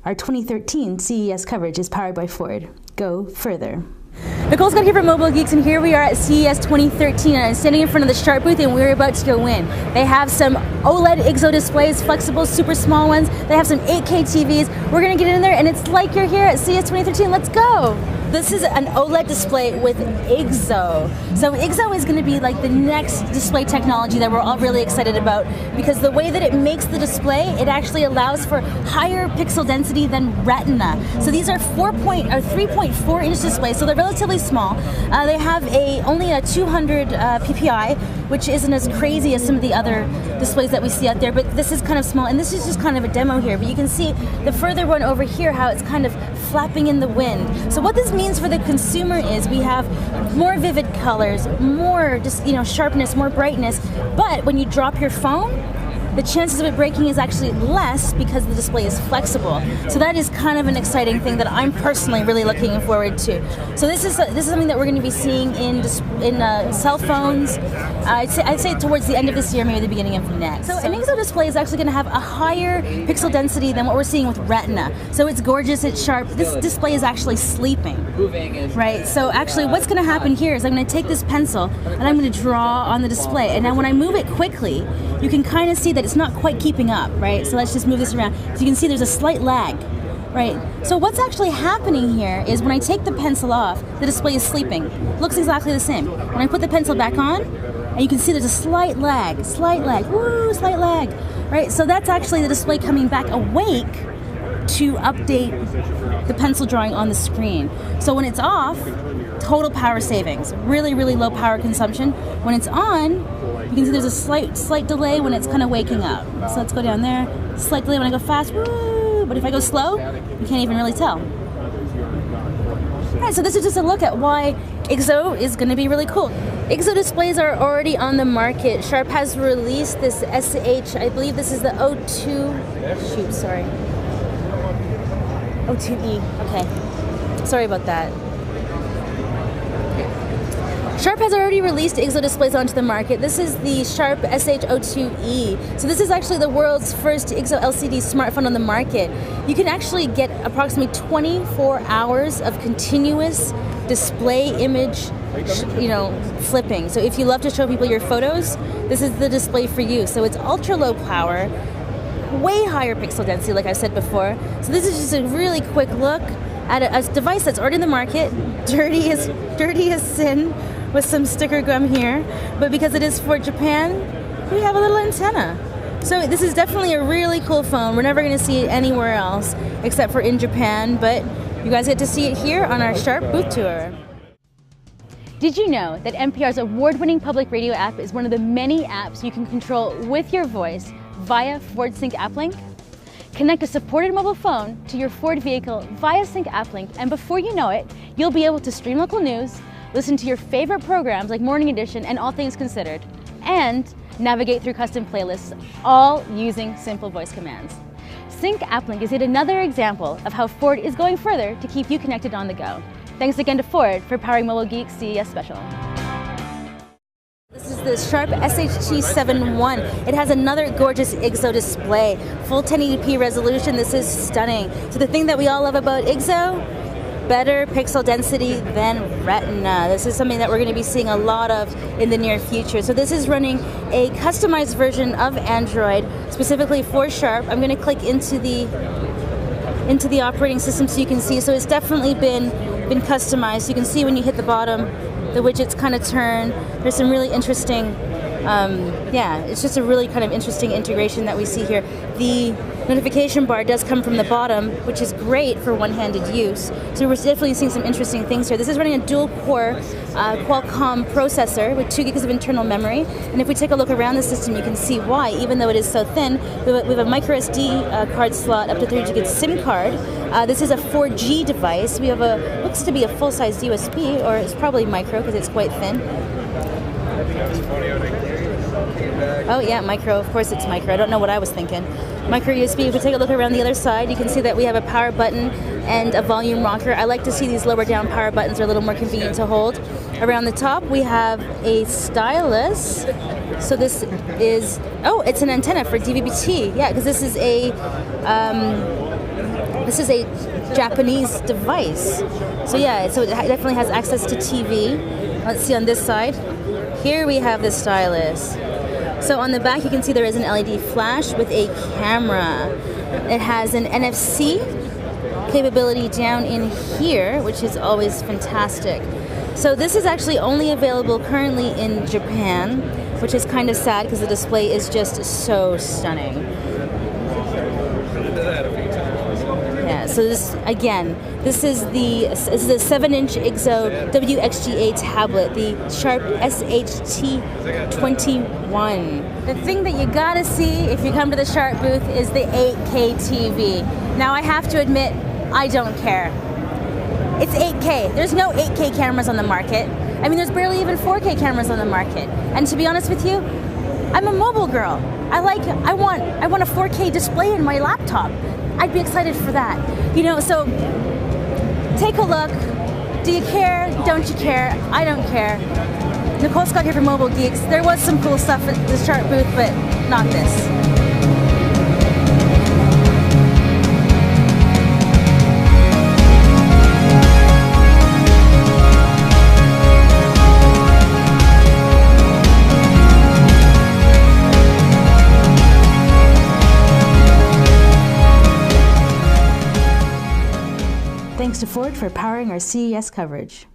Our 2013 CES coverage is powered by Ford. Go further. Nicole Scott here from Mobile Geeks, and here we are at CES 2013, and I'm standing in front of the Sharp booth, and we're about to go in. They have some OLED IGZO displays, flexible, super small ones. They have some 8K TVs. We're gonna get in there, and it's like you're here at CES 2013. Let's go. This is an OLED display with IGZO. So IGZO is going to be like the next display technology that we're all really excited about, because the way that it makes the display, it actually allows for higher pixel density than Retina. So these are 3.4 inch displays, so they're relatively small. They have only a 200 ppi, which isn't as crazy as some of the other displays that we see out there, but this is kind of small, and this is just kind of a demo here. But you can see the further one over here, how it's kind of flapping in the wind. So what this means for the consumer is we have more vivid colors, more just sharpness, more brightness, but when you drop your phone, the chances of it breaking is actually less because the display is flexible. So that is kind of an exciting thing that I'm personally really looking forward to. So this is something that we're going to be seeing in cell phones. I'd say towards the end of this year, maybe the beginning of next. So an IGZO display is actually going to have a higher pixel density than what we're seeing with Retina. So it's gorgeous, it's sharp. This display is actually sleeping, right? So actually what's going to happen here is I'm going to take this pencil and I'm going to draw on the display. And now when I move it quickly, you can kind of see that it's not quite keeping up, right? So let's just move this around. So you can see there's a slight lag, right? So what's actually happening here is when I take the pencil off, the display is sleeping. It looks exactly the same. When I put the pencil back on, and you can see there's a slight lag, woo, slight lag, right? So that's actually the display coming back awake to update the pencil drawing on the screen. So when it's off, total power savings, really, really low power consumption. When it's on, you can see there's a slight delay when it's kind of waking up. So let's go down there. Slight delay when I go fast, woo! But if I go slow, you can't even really tell. All right, so this is just a look at why IGZO is going to be really cool. IGZO displays are already on the market. Sharp has released this SH, I believe this is the O2E. Okay, sorry about that. Sharp has already released IGZO displays onto the market. This is the Sharp SH02E. So this is actually the world's first IGZO LCD smartphone on the market. You can actually get approximately 24 hours of continuous display image flipping. So if you love to show people your photos, this is the display for you. So it's ultra low power, way higher pixel density, like I said before. So this is just a really quick look at a device that's already in the market, dirty as sin, with some sticker gum here, but because it is for Japan, we have a little antenna. So this is definitely a really cool phone. We're never going to see it anywhere else except for in Japan, but you guys get to see it here on our Sharp booth tour. Did you know that NPR's award-winning public radio app is one of the many apps you can control with your voice via Ford Sync App Link? Connect a supported mobile phone to your Ford vehicle via Sync App Link, and before you know it, you'll be able to stream local news, listen to your favorite programs like Morning Edition and All Things Considered, and navigate through custom playlists, all using simple voice commands. Sync App Link is yet another example of how Ford is going further to keep you connected on the go. Thanks again to Ford for powering Mobile Geeks CES Special. This is the Sharp SHT71. It has another gorgeous IGZO display, full 1080p resolution. This is stunning. So the thing that we all love about IGZO, better pixel density than Retina. This is something that we're going to be seeing a lot of in the near future. So this is running a customized version of Android specifically for Sharp. I'm going to click into the operating system so you can see. So it's definitely been customized. You can see when you hit the bottom, the widgets kind of turn. There's some really interesting, it's just a really kind of interesting integration that we see here. The notification bar does come from the bottom, which is great for one-handed use. So we're definitely seeing some interesting things here. This is running a dual-core Qualcomm processor with 2 gigs of internal memory. And if we take a look around the system, you can see why, even though it is so thin, we have a micro SD card slot, up to 3 gig SIM card. This is a 4G device. We have looks to be a full-size USB, or it's probably micro because it's quite thin. Oh yeah, micro. Of course it's micro. I don't know what I was thinking. Micro USB. If we take a look around the other side, you can see that we have a power button and a volume rocker. I like to see these lower down power buttons are a little more convenient to hold. Around the top, we have a stylus. So this is, it's an antenna for DVB-T. Yeah, because this is this is a Japanese device. So yeah, so it definitely has access to TV. Let's see on this side. Here we have the stylus. So on the back you can see there is an LED flash with a camera. It has an NFC capability down in here, which is always fantastic. So this is actually only available currently in Japan, which is kind of sad because the display is just so stunning. Yeah, so this again, this is the 7-inch IGZO WXGA tablet, the Sharp SHT21. The thing that you gotta see if you come to the Sharp booth is the 8K TV. Now I have to admit, I don't care. It's 8K. There's no 8K cameras on the market. I mean, there's barely even 4K cameras on the market. And to be honest with you, I'm a mobile girl. I want a 4K display in my laptop. I'd be excited for that. You know, so take a look. Do you care? Don't you care? I don't care. Nicole Scott here for Mobile Geeks. There was some cool stuff at the Sharp booth, but not this. Thanks to Ford for powering our CES coverage.